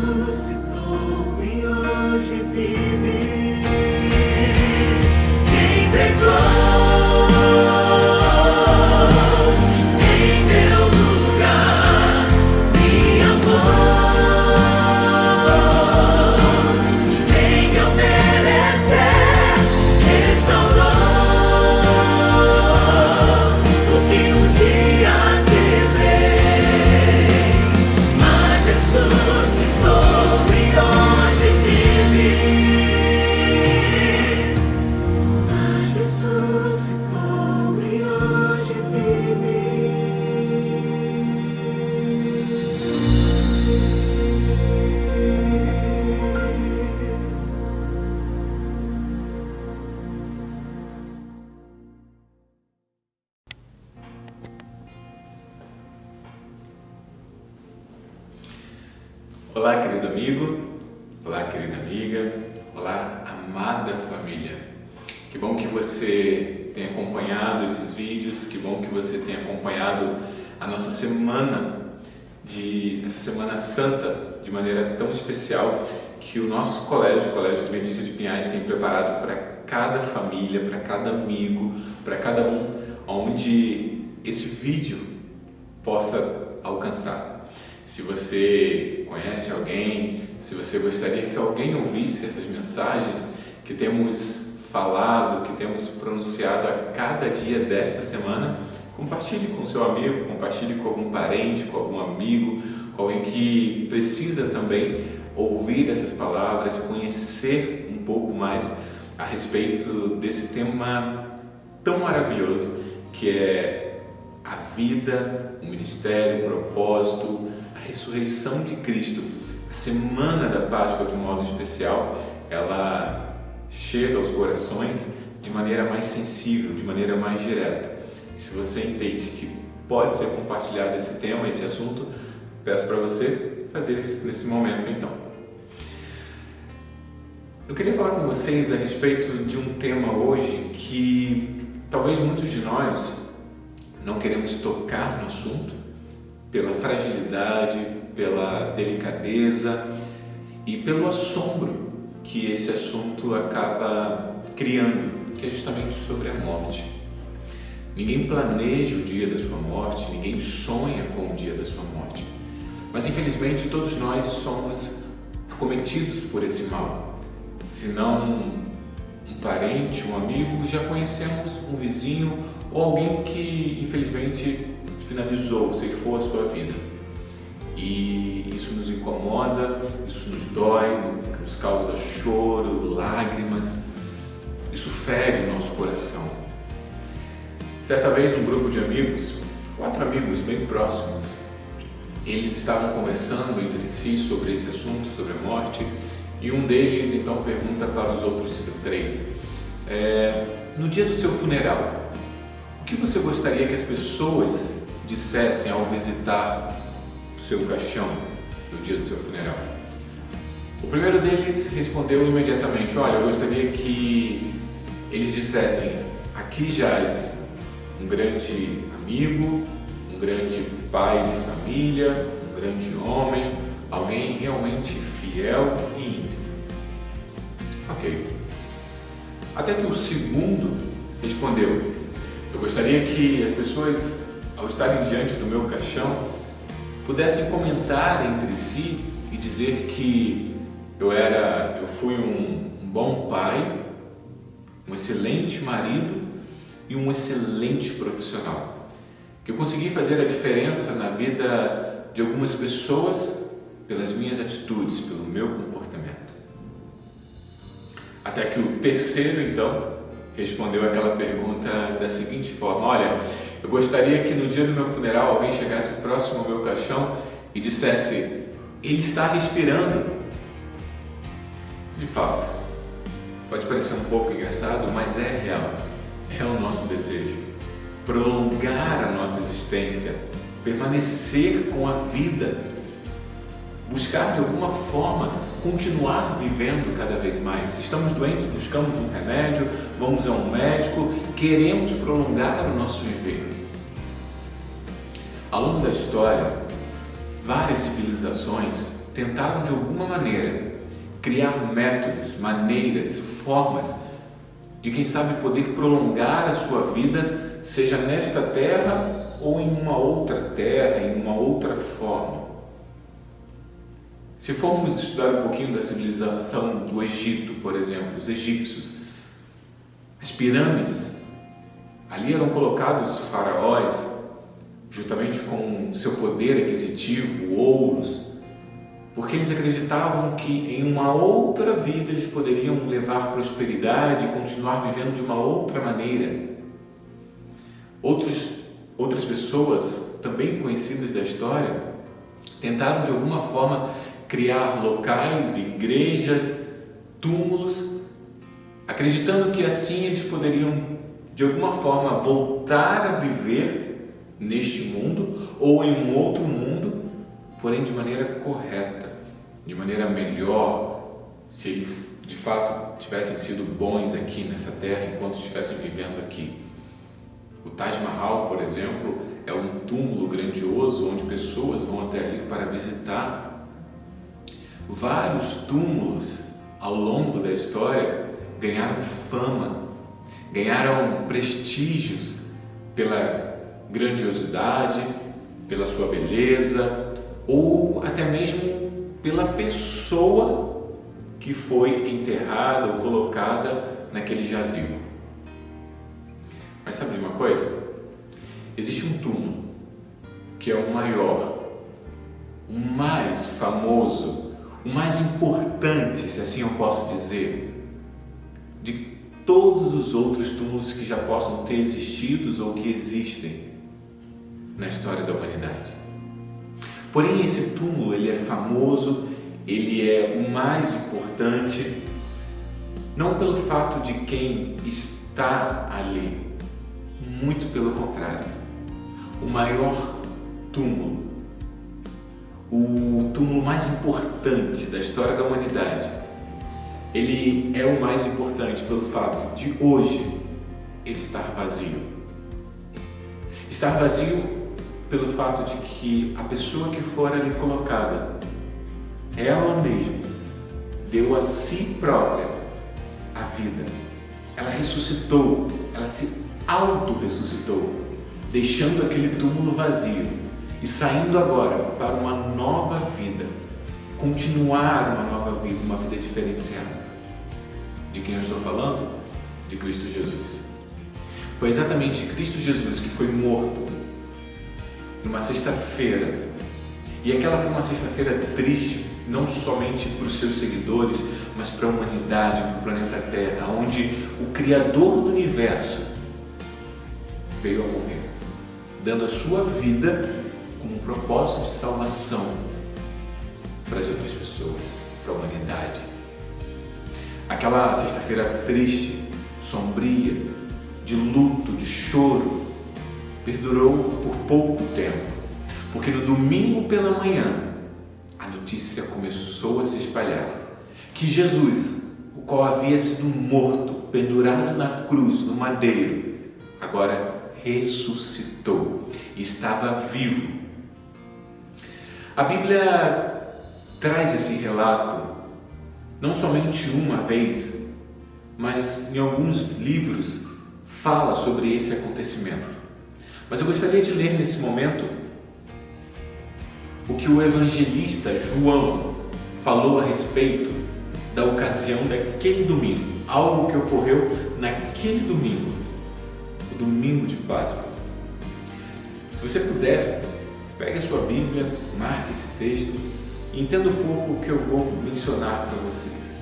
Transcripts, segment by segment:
ressuscitou e hoje vive. Se entregou em meu lugar, me amou sem eu merecer, restaurou o que um dia quebrei, mas ressuscitou e hoje vive. Mas ressuscitou e hoje vive. Olá, querido amigo, olá, querida amiga, olá, amada família. Que bom que você tem acompanhado esses vídeos, que bom que você tem acompanhado a nossa essa Semana Santa, de maneira tão especial que o nosso colégio, o Colégio Adventista de Pinhais, tem preparado para cada família, para cada amigo, para cada um, onde esse vídeo possa alcançar. Se você conhece alguém, se você gostaria que alguém ouvisse essas mensagens que temos falado, que temos pronunciado a cada dia desta semana, compartilhe com seu amigo, compartilhe com algum parente, com algum amigo, com alguém que precisa também ouvir essas palavras, conhecer um pouco mais a respeito desse tema tão maravilhoso que é a vida, o ministério, o propósito, a ressurreição de Cristo. A Semana da Páscoa, de um modo especial, ela chega aos corações de maneira mais sensível, de maneira mais direta. E se você entende que pode ser compartilhado esse tema, esse assunto, peço para você fazer isso nesse momento então. Eu queria falar com vocês a respeito de um tema hoje que talvez muitos de nós não queremos tocar no assunto, pela fragilidade, pela delicadeza e pelo assombro que esse assunto acaba criando, que é justamente sobre a morte. Ninguém planeja o dia da sua morte, ninguém sonha com o dia da sua morte, mas infelizmente todos nós somos acometidos por esse mal. Se não um parente, um amigo, já conhecemos um vizinho ou alguém que infelizmente finalizou, ceifou a sua vida. E isso nos incomoda, isso nos dói, nos causa choro, lágrimas, isso fere o nosso coração. Certa vez, um grupo de amigos, 4 amigos bem próximos, eles estavam conversando entre si sobre esse assunto, sobre a morte, e um deles então pergunta para os outros 3, no dia do seu funeral, o que você gostaria que as pessoas dissessem ao visitar o seu caixão no dia do seu funeral? O primeiro deles respondeu imediatamente: olha, eu gostaria que eles dissessem, aqui jaz um grande amigo, um grande pai de família, um grande homem, alguém realmente fiel e íntegro. Ok. Até que o segundo respondeu: eu gostaria que as pessoas, ao estarem diante do meu caixão, pudessem comentar entre si e dizer que eu fui um bom pai, um excelente marido e um excelente profissional. Que eu consegui fazer a diferença na vida de algumas pessoas pelas minhas atitudes, pelo meu comportamento. Até que o terceiro, então, respondeu aquela pergunta da seguinte forma: olha, eu gostaria que no dia do meu funeral alguém chegasse próximo ao meu caixão e dissesse, ele está respirando. De fato, pode parecer um pouco engraçado, mas é real. É o nosso desejo. Prolongar a nossa existência, permanecer com a vida, buscar de alguma forma continuar vivendo cada vez mais. Se estamos doentes, buscamos um remédio, vamos a um médico, queremos prolongar o nosso viver. Ao longo da história, várias civilizações tentaram de alguma maneira criar métodos, maneiras, formas de, quem sabe, poder prolongar a sua vida, seja nesta terra ou em uma outra terra, em uma outra forma. Se formos estudar um pouquinho da civilização do Egito, por exemplo, os egípcios, as pirâmides, ali eram colocados faraós, juntamente com seu poder aquisitivo, ouros, porque eles acreditavam que em uma outra vida eles poderiam levar prosperidade e continuar vivendo de uma outra maneira. Outras pessoas, também conhecidas da história, tentaram de alguma forma criar locais, igrejas, túmulos, acreditando que assim eles poderiam de alguma forma voltar a viver neste mundo ou em um outro mundo, porém de maneira correta, de maneira melhor, se eles de fato tivessem sido bons aqui nessa terra enquanto estivessem vivendo aqui. O Taj Mahal, por exemplo, é um túmulo grandioso onde pessoas vão até ali para visitar. Vários túmulos ao longo da história ganharam fama, ganharam prestígios pela grandiosidade, pela sua beleza ou até mesmo pela pessoa que foi enterrada ou colocada naquele jazigo. Mas sabe uma coisa? Existe um túmulo que é o maior, o mais famoso, o mais importante, se assim eu posso dizer, de todos os outros túmulos que já possam ter existido ou que existem na história da humanidade. Porém, esse túmulo, ele é famoso, ele é o mais importante, não pelo fato de quem está ali, muito pelo contrário. O maior túmulo, o túmulo mais importante da história da humanidade, ele é o mais importante pelo fato de hoje ele estar vazio. Estar vazio pelo fato de que a pessoa que for ali colocada, ela mesma deu a si própria a vida. Ela ressuscitou, ela se auto-ressuscitou, deixando aquele túmulo vazio e saindo agora para uma nova vida, continuar uma nova vida, uma vida diferenciada. De quem eu estou falando? De Cristo Jesus. Foi exatamente Cristo Jesus que foi morto numa sexta-feira, e aquela foi uma sexta-feira triste, não somente para os seus seguidores, mas para a humanidade, para o planeta Terra, onde o Criador do Universo veio a morrer, dando a sua vida como um propósito de salvação para as outras pessoas, para a humanidade. Aquela sexta-feira triste, sombria, de luto, de choro, perdurou por pouco tempo, porque no domingo pela manhã a notícia começou a se espalhar que Jesus, o qual havia sido morto, pendurado na cruz, no madeiro, agora ressuscitou, estava vivo. A Bíblia traz esse relato não somente uma vez, mas em alguns livros fala sobre esse acontecimento. Mas eu gostaria de ler nesse momento o que o evangelista João falou a respeito da ocasião daquele domingo, algo que ocorreu naquele domingo, o domingo de Páscoa. Se você puder, pegue a sua Bíblia, marque esse texto e entenda um pouco o que eu vou mencionar para vocês.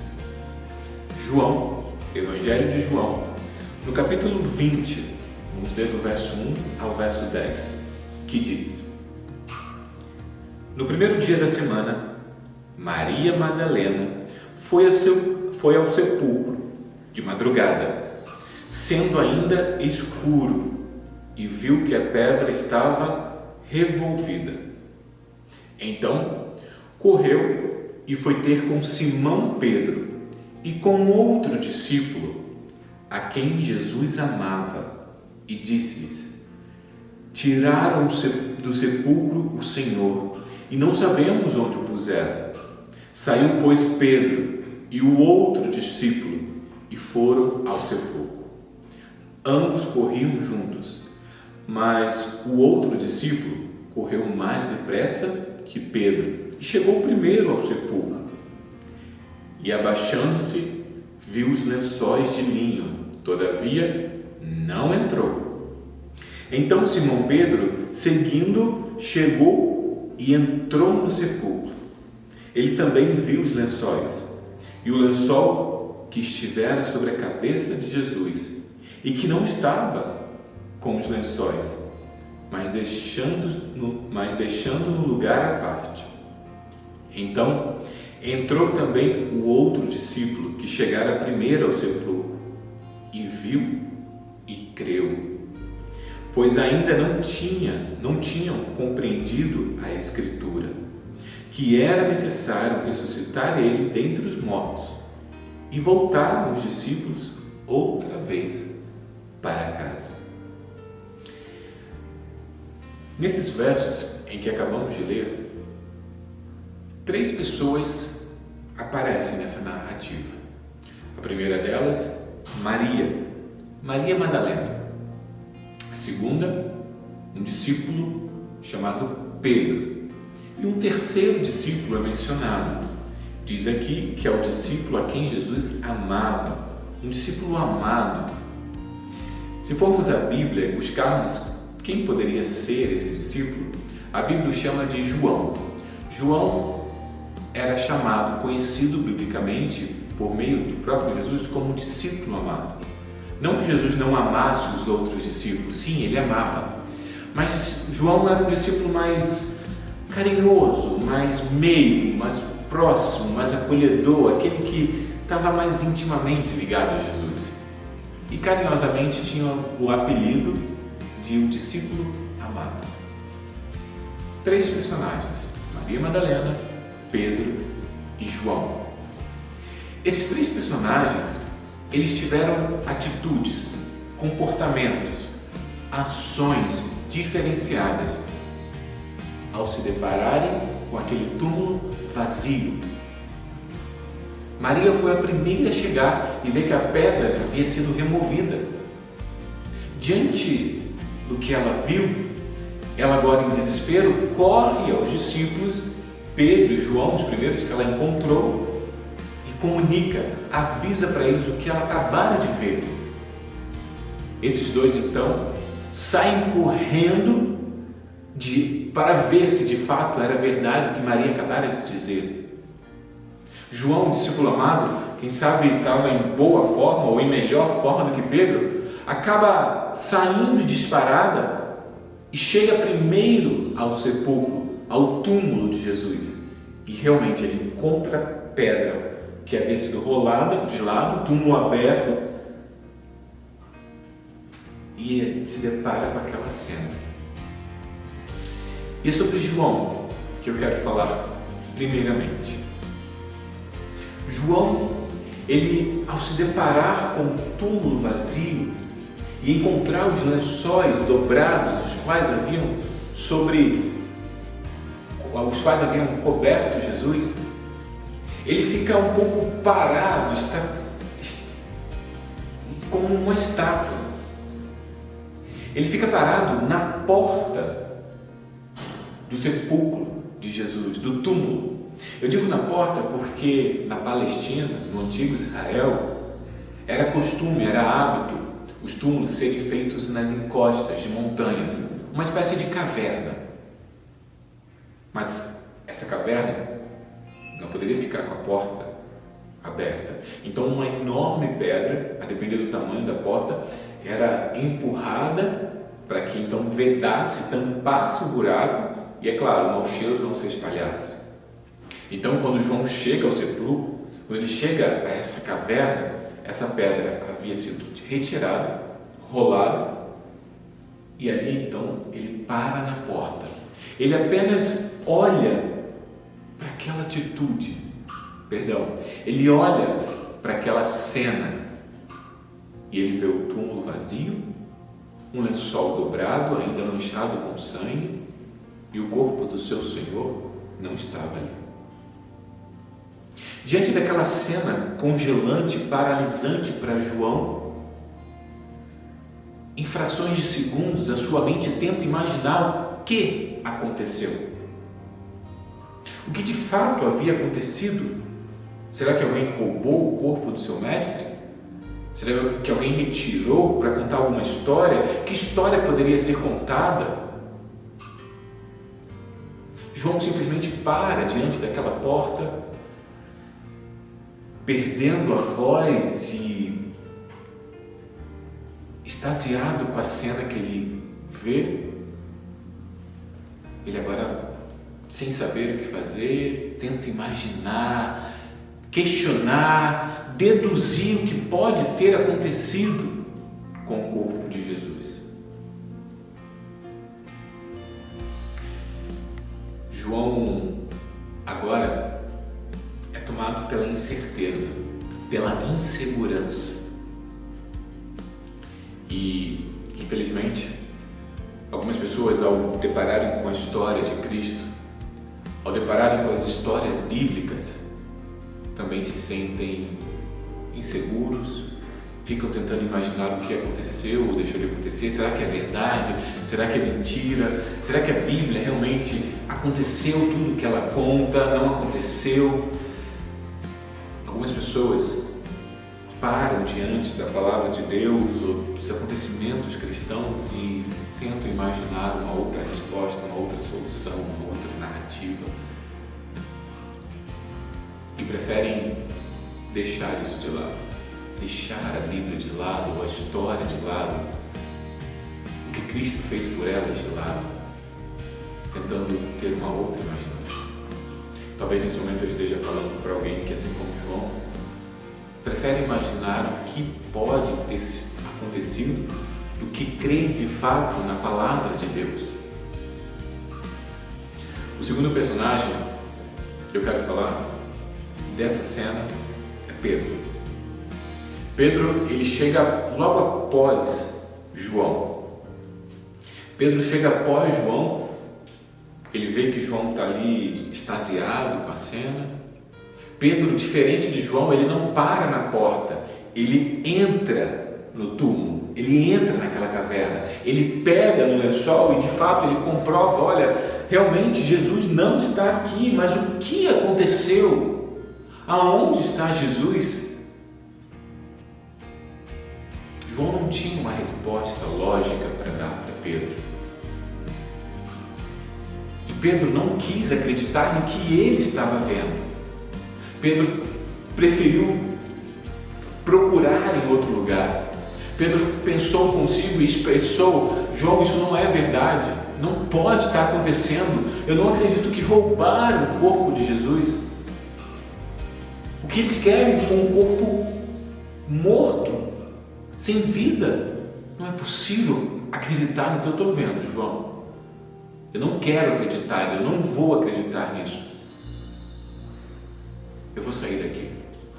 João, Evangelho de João, no capítulo 20, vamos ler do verso 1 ao verso 10, que diz: No primeiro dia da semana, Maria Madalena foi ao sepulcro de madrugada, sendo ainda escuro, e viu que a pedra estava revolvida. Então, correu e foi ter com Simão Pedro e com outro discípulo, a quem Jesus amava, e disse-lhes: Tiraram do sepulcro o Senhor, e não sabemos onde o puseram. Saiu, pois, Pedro e o outro discípulo e foram ao sepulcro. Ambos corriam juntos, mas o outro discípulo correu mais depressa que Pedro e chegou primeiro ao sepulcro. E, abaixando-se, viu os lençóis de linho, todavia não entrou. Então Simão Pedro, seguindo, chegou e entrou no sepulcro. Ele também viu os lençóis e o lençol que estivera sobre a cabeça de Jesus e que não estava com os lençóis, mas deixando no lugar à parte. Então entrou também o outro discípulo que chegara primeiro ao sepulcro e viu e creu, pois ainda não tinham compreendido a Escritura, que era necessário ressuscitar ele dentre os mortos. E voltaram os discípulos outra vez para casa. Nesses versos em que acabamos de ler, 3 pessoas aparecem nessa narrativa. A primeira delas, Maria Madalena. A segunda, um discípulo chamado Pedro. E um terceiro discípulo é mencionado. Diz aqui que é o discípulo a quem Jesus amava, um discípulo amado. Se formos à Bíblia e buscarmos quem poderia ser esse discípulo, a Bíblia o chama de João. João era chamado, conhecido biblicamente, por meio do próprio Jesus, como discípulo amado. Não que Jesus não amasse os outros discípulos, sim, ele amava. Mas João era um discípulo mais carinhoso, mais meigo, mais próximo, mais acolhedor, aquele que estava mais intimamente ligado a Jesus. E carinhosamente tinha o apelido de o discípulo amado. 3 personagens, Maria Madalena, Pedro e João. Esses 3 personagens, eles tiveram atitudes, comportamentos, ações diferenciadas ao se depararem com aquele túmulo vazio. Maria foi a primeira a chegar e ver que a pedra havia sido removida. Diante do que ela viu, ela agora em desespero corre aos discípulos, Pedro e João, os primeiros que ela encontrou, e comunica, avisa para eles o que ela acabara de ver. Esses 2 então saem correndo para ver se de fato era verdade o que Maria acabara de dizer. João, o discípulo amado, quem sabe estava em boa forma ou em melhor forma do que Pedro, acaba saindo disparada e chega primeiro ao sepulcro, ao túmulo de Jesus. E realmente ele encontra a pedra que havia sido rolada de lado, túmulo aberto, e ele se depara com aquela cena. E é sobre João que eu quero falar primeiramente. João, ele ao se deparar com o túmulo vazio e encontrar os lençóis dobrados, os quais haviam coberto Jesus, ele fica um pouco parado, está como uma estátua. Ele fica parado na porta do sepulcro de Jesus, do túmulo. Eu digo na porta porque na Palestina, no antigo Israel, era costume, era hábito os túmulos serem feitos nas encostas de montanhas, uma espécie de caverna. Mas essa caverna não poderia ficar com a porta aberta. Então uma enorme pedra, a depender do tamanho da porta, era empurrada para que então vedasse, tampasse o buraco e, é claro, o mau cheiro não se espalhasse. Então, quando João chega ao sepulcro, quando ele chega a essa caverna, essa pedra havia sido retirada, rolada, e ali então ele para na porta. Ele apenas olha para aquela atitude, ele olha para aquela cena e ele vê o túmulo vazio, um lençol dobrado, ainda manchado com sangue, e o corpo do seu Senhor não estava ali. Diante daquela cena congelante, paralisante para João, em frações de segundos, a sua mente tenta imaginar o que aconteceu. O que de fato havia acontecido? Será que alguém roubou o corpo do seu mestre? Será que alguém retirou para contar alguma história? Que história poderia ser contada? João simplesmente para diante daquela porta, perdendo a voz e extasiado com a cena que ele vê. Ele agora, sem saber o que fazer, tenta imaginar, questionar, deduzir o que pode ter acontecido com o corpo de Jesus. João agora é tomado pela incerteza, pela insegurança. E, infelizmente, algumas pessoas, ao depararem com a história de Cristo, ao depararem com as histórias bíblicas, também se sentem inseguros, ficam tentando imaginar o que aconteceu ou deixou de acontecer. Será que é verdade? Será que é mentira? Será que a Bíblia realmente aconteceu tudo o que ela conta? Não aconteceu? Algumas pessoas param diante da palavra de Deus ou dos acontecimentos cristãos e tentam imaginar uma outra resposta, uma outra solução, uma outra narrativa, e preferem deixar isso de lado, deixar a Bíblia de lado, ou a história de lado, o que Cristo fez por elas de lado, tentando ter uma outra imaginação. Talvez nesse momento eu esteja falando para alguém que, assim como João, prefere imaginar o que pode ter acontecido do que crer de fato na palavra de Deus. O segundo personagem que eu quero falar dessa cena é Pedro. Pedro, ele chega logo após João. Pedro chega após João, ele vê que João está ali extasiado com a cena. Pedro, diferente de João, ele não para na porta, ele entra no túmulo, ele entra naquela caverna, ele pega no lençol e de fato ele comprova, olha, realmente Jesus não está aqui, mas o que aconteceu? Aonde está Jesus? João não tinha uma resposta lógica para dar para Pedro. E Pedro não quis acreditar no que ele estava vendo. Pedro preferiu procurar em outro lugar. Pedro pensou consigo e expressou: João, isso não é verdade, não pode estar acontecendo, eu não acredito que roubaram o corpo de Jesus. O que eles querem com um corpo morto, sem vida? Não é possível acreditar no que eu estou vendo, João. Eu não quero acreditar, eu não vou acreditar nisso. Eu vou sair daqui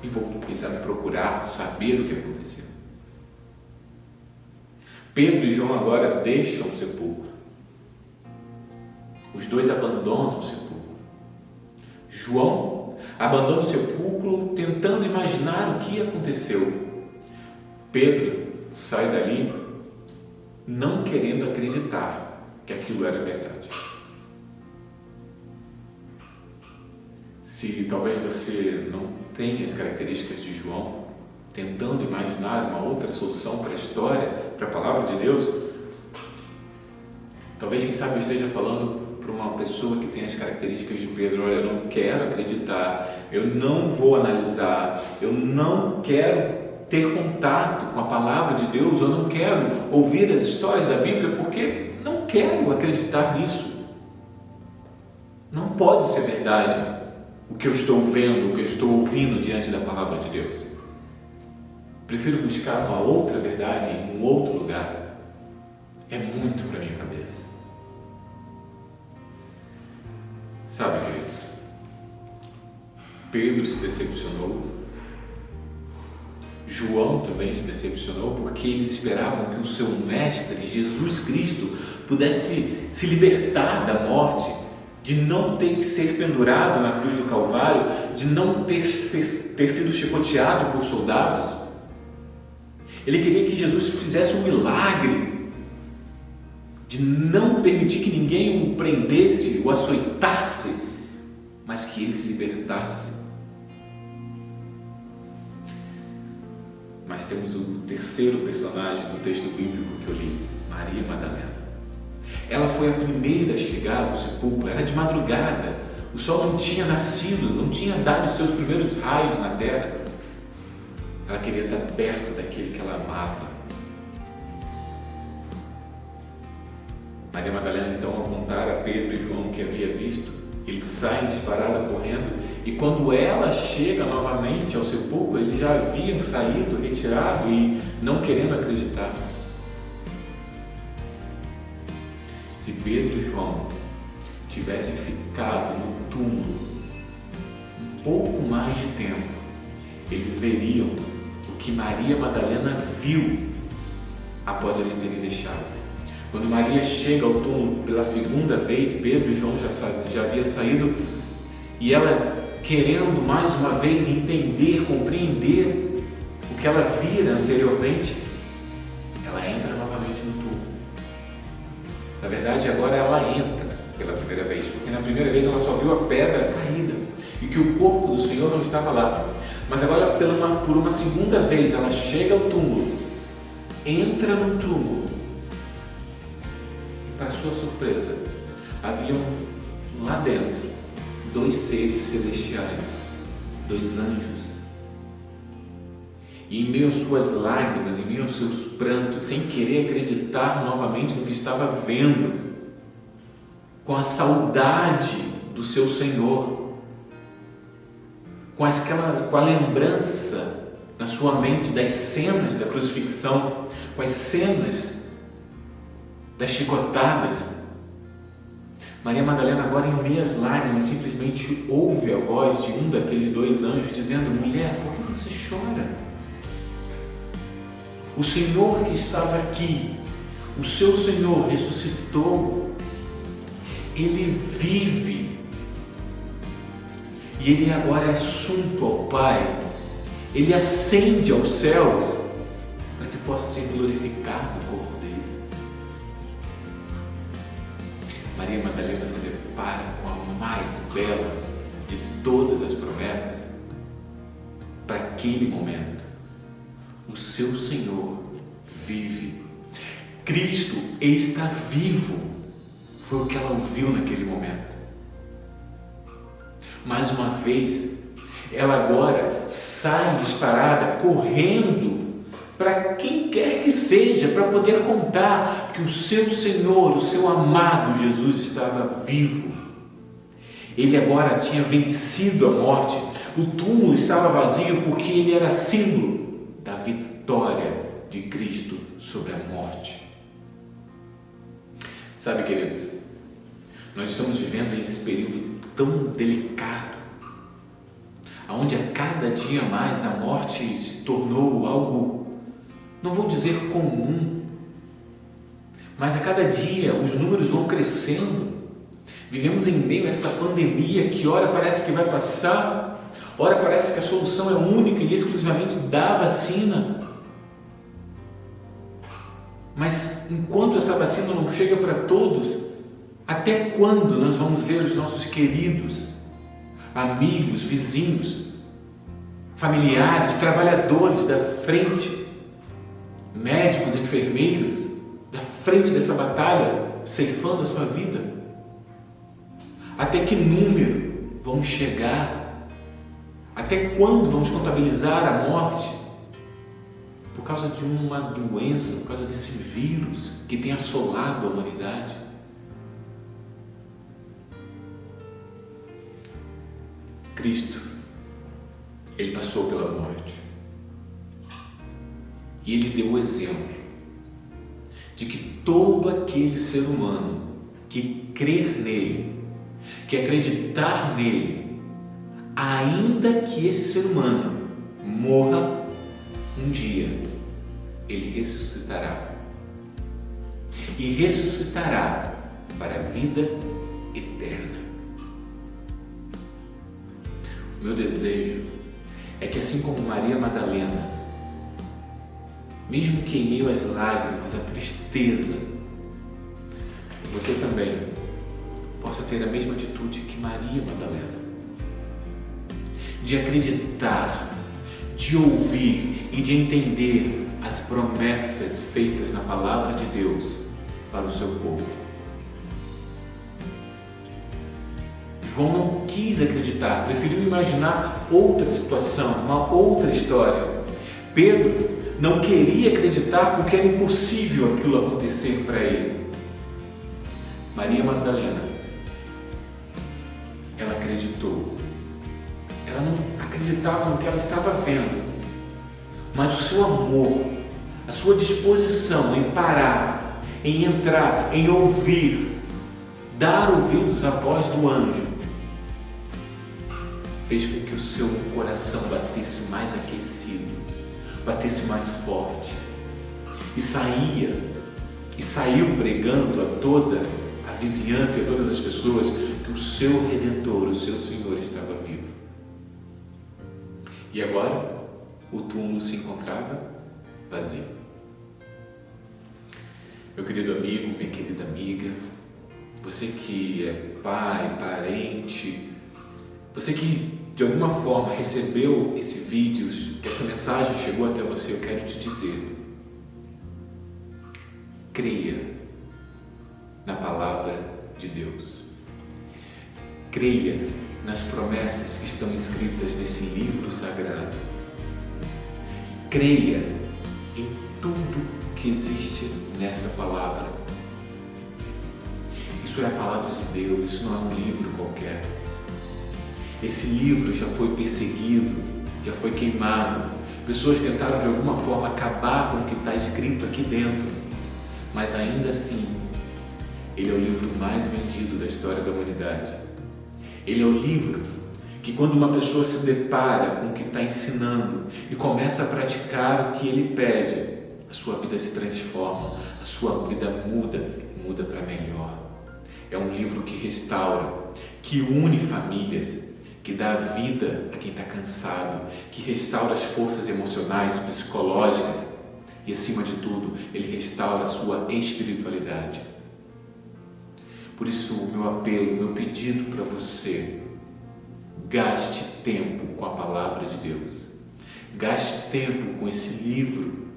e vou precisar procurar saber o que aconteceu. Pedro e João agora deixam o sepulcro. Os dois abandonam o sepulcro. João abandona o sepulcro tentando imaginar o que aconteceu. Pedro sai dali não querendo acreditar que aquilo era verdade. Se talvez você não tenha as características de João, tentando imaginar uma outra solução para a história, para a palavra de Deus, talvez, quem sabe, eu esteja falando para uma pessoa que tem as características de Pedro. Olha, eu não quero acreditar, eu não vou analisar, eu não quero ter contato com a palavra de Deus, eu não quero ouvir as histórias da Bíblia porque não quero acreditar nisso. Não pode ser verdade o que eu estou vendo, o que eu estou ouvindo diante da palavra de Deus. Prefiro buscar uma outra verdade em um outro lugar. É muito para minha cabeça. Sabe, queridos, Pedro se decepcionou, João também se decepcionou, porque eles esperavam que o seu mestre, Jesus Cristo, pudesse se libertar da morte, de não ter que ser pendurado na cruz do Calvário, de não ter sido chicoteado por soldados. Ele queria que Jesus fizesse um milagre, de não permitir que ninguém o prendesse, o açoitasse, mas que ele se libertasse. Mas temos o terceiro personagem do texto bíblico que eu li, Maria Madalena. Ela foi a primeira a chegar ao sepulcro, era de madrugada, o sol não tinha nascido, não tinha dado os seus primeiros raios na terra. Ela queria estar perto daquele que ela amava. Maria Madalena, então, ao contar a Pedro e João o que havia visto, eles saem disparada correndo, e quando ela chega novamente ao sepulcro, eles já haviam saído, retirado e não querendo acreditar. Se Pedro e João tivessem ficado no túmulo um pouco mais de tempo, eles veriam o que Maria Madalena viu após eles terem deixado. Quando Maria chega ao túmulo pela segunda vez, Pedro e João já haviam saído, e ela, querendo mais uma vez entender, compreender o que ela vira anteriormente, ela entra novamente no túmulo. Na verdade, agora ela entra pela primeira vez, porque na primeira vez ela só viu a pedra caída e que o corpo do Senhor não estava lá. Mas agora, por uma segunda vez, ela chega ao túmulo, entra no túmulo, e, para sua surpresa, haviam lá dentro 2 seres celestiais, 2 anjos. E em meio às suas lágrimas, em meio aos seus prantos, sem querer acreditar novamente no que estava vendo, com a saudade do seu Senhor, com a lembrança na sua mente das cenas da crucifixão, com as cenas das chicotadas, Maria Madalena, agora em meio às lágrimas, simplesmente ouve a voz de um daqueles 2 anjos dizendo: mulher, por que você chora? O Senhor que estava aqui, o seu Senhor ressuscitou, Ele vive, e Ele agora é assunto ao Pai, Ele ascende aos céus, para que possa ser glorificado o corpo dele. Maria Madalena se depara com a mais bela de todas as promessas para aquele momento. O seu Senhor vive. Cristo está vivo. Foi o que ela ouviu naquele momento. Mais uma vez, ela agora sai disparada, correndo para quem quer que seja, para poder contar que o seu Senhor, o seu amado Jesus estava vivo. Ele agora tinha vencido a morte. O túmulo estava vazio porque ele era símbolo da vitória de Cristo sobre a morte. Sabe, queridos, nós estamos vivendo esse período tão delicado, onde a cada dia mais a morte se tornou algo, não vou dizer comum, mas a cada dia os números vão crescendo. Vivemos em meio a essa pandemia que ora parece que vai passar, ora parece que a solução é única e exclusivamente da vacina. Mas enquanto essa vacina não chega para todos, até quando nós vamos ver os nossos queridos, amigos, vizinhos, familiares, trabalhadores da frente, médicos, enfermeiros, da frente dessa batalha, ceifando a sua vida? Até que número vamos chegar? Até quando vamos contabilizar a morte por causa de uma doença, por causa desse vírus que tem assolado a humanidade? Cristo, Ele passou pela morte e Ele deu o exemplo de que todo aquele ser humano que crer nele, que acreditar nele, ainda que esse ser humano morra, um dia ele ressuscitará e ressuscitará para a vida eterna. meu desejo é que, assim como Maria Madalena, mesmo que em meio às lágrimas, à tristeza, você também possa ter a mesma atitude que Maria Madalena, de acreditar, de ouvir e de entender as promessas feitas na palavra de Deus para o seu povo. João não quis acreditar, preferiu imaginar outra situação, uma outra história. Pedro não queria acreditar porque era impossível aquilo acontecer para ele. Maria Madalena, ela acreditou. Ela não acreditava no que ela estava vendo, mas o seu amor, a sua disposição em parar, em entrar, em ouvir, dar ouvidos à voz do anjo, fez com que o seu coração batesse mais aquecido, batesse mais forte, e saiu pregando a toda a vizinhança e a todas as pessoas que o seu Redentor, o seu Senhor estava vivo. E agora o túmulo se encontrava vazio. Meu querido amigo, minha querida amiga, você que é pai, parente, você que de alguma forma recebeu esse vídeo, que essa mensagem chegou até você, eu quero te dizer: creia na palavra de Deus. Creia nas promessas que estão escritas nesse livro sagrado. Creia em tudo que existe nessa palavra. Isso é a palavra de Deus, isso não é um livro qualquer. Esse livro já foi perseguido, já foi queimado. Pessoas tentaram de alguma forma acabar com o que está escrito aqui dentro, mas ainda assim, ele é o livro mais vendido da história da humanidade. Ele é o livro que, quando uma pessoa se depara com o que está ensinando e começa a praticar o que ele pede, a sua vida se transforma, a sua vida muda para melhor. É um livro que restaura, que une famílias, que dá vida a quem está cansado, que restaura as forças emocionais, psicológicas e, acima de tudo, ele restaura a sua espiritualidade. Por isso, o meu apelo, o meu pedido para você: gaste tempo com a palavra de Deus, gaste tempo com esse livro,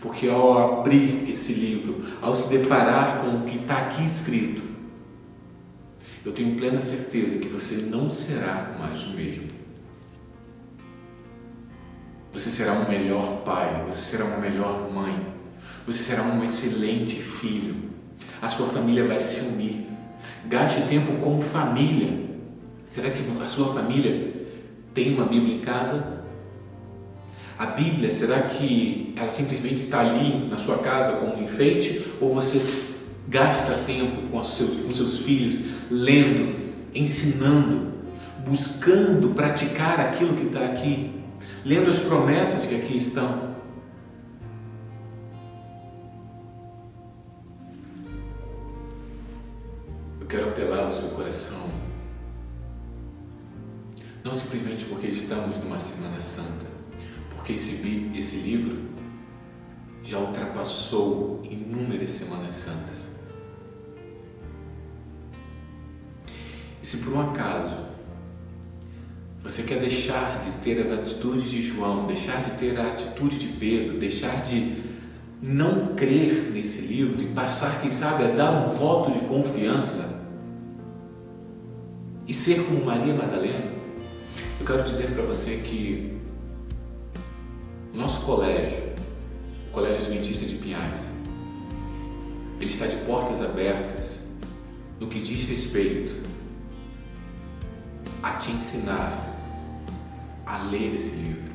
porque ao abrir esse livro, ao se deparar com o que está aqui escrito, eu tenho plena certeza que você não será mais o mesmo. Você será um melhor pai, você será uma melhor mãe, você será um excelente filho. A sua família vai se unir. Gaste tempo como família. Será que a sua família tem uma Bíblia em casa? A Bíblia, será que ela simplesmente está ali na sua casa como um enfeite? Ou você gasta tempo com seus filhos, lendo, ensinando, buscando praticar aquilo que está aqui, lendo as promessas que aqui estão? Eu quero apelar ao seu coração, não simplesmente porque estamos numa Semana Santa, porque esse livro já ultrapassou inúmeras Semanas Santas. E se por um acaso você quer deixar de ter as atitudes de João, deixar de ter a atitude de Pedro, deixar de não crer nesse livro e passar, quem sabe, a dar um voto de confiança e ser como Maria Madalena, eu quero dizer para você que o nosso colégio, o Colégio Adventista de Pinhais, ele está de portas abertas no que diz respeito a te ensinar a ler esse livro.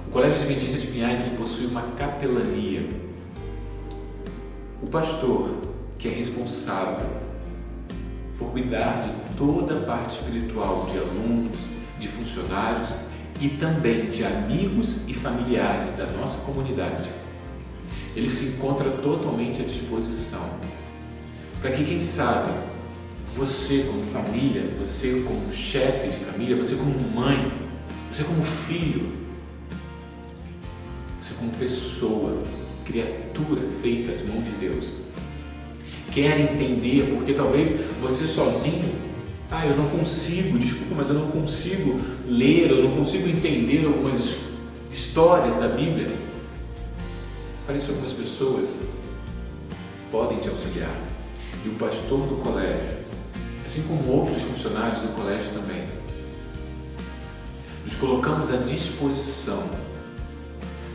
O Colégio Adventista de Pinhais, ele possui uma capelania. O pastor, que é responsável por cuidar de toda a parte espiritual de alunos, de funcionários e também de amigos e familiares da nossa comunidade, ele se encontra totalmente à disposição para que, quem sabe, você como família, você como chefe de família, você como mãe, você como filho, você como pessoa, criatura feita às mãos de Deus, quer entender, porque talvez você sozinho, eu não consigo, desculpa, mas eu não consigo ler, eu não consigo entender algumas histórias da Bíblia. Para isso, algumas pessoas podem te auxiliar. E o pastor do colégio, assim como outros funcionários do colégio também, nos colocamos à disposição,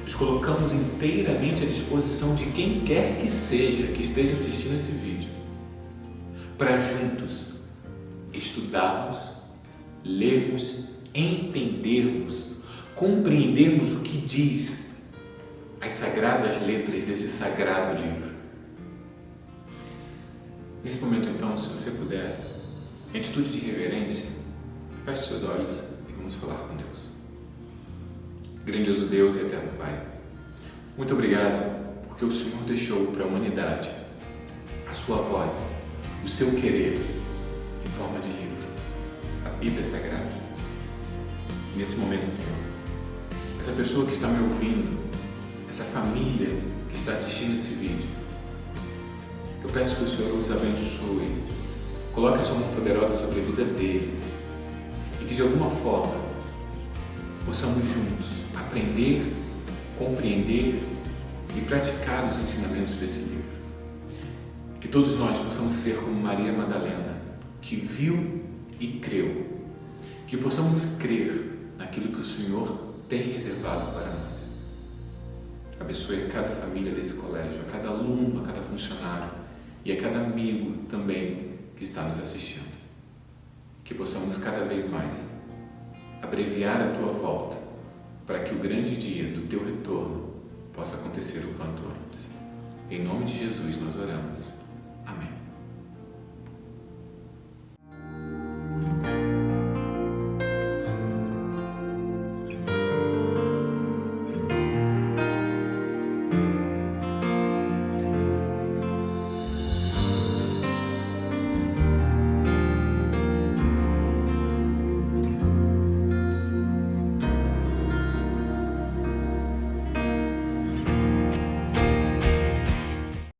nos colocamos inteiramente à disposição de quem quer que seja que esteja assistindo esse vídeo, para juntos estudarmos, lermos, entendermos, compreendermos o que diz as sagradas letras desse sagrado livro. Nesse momento, então, se você puder, em atitude de reverência, feche seus olhos e vamos falar com Deus. Grandioso Deus e eterno Pai, muito obrigado porque o Senhor deixou para a humanidade a sua voz, o seu querer em forma de livro, a Bíblia Sagrada. E nesse momento, Senhor, essa pessoa que está me ouvindo, essa família que está assistindo esse vídeo, eu peço que o Senhor os abençoe, coloque a sua mão poderosa sobre a vida deles e que de alguma forma possamos juntos aprender, compreender e praticar os ensinamentos desse livro. Que todos nós possamos ser como Maria Madalena, que viu e creu, que possamos crer naquilo que o Senhor tem reservado para nós. Abençoe a cada família desse colégio, a cada aluno, a cada funcionário e a cada amigo também que está nos assistindo. Que possamos cada vez mais abreviar a tua volta para que o grande dia do teu retorno possa acontecer o quanto antes. Em nome de Jesus nós oramos. Amém.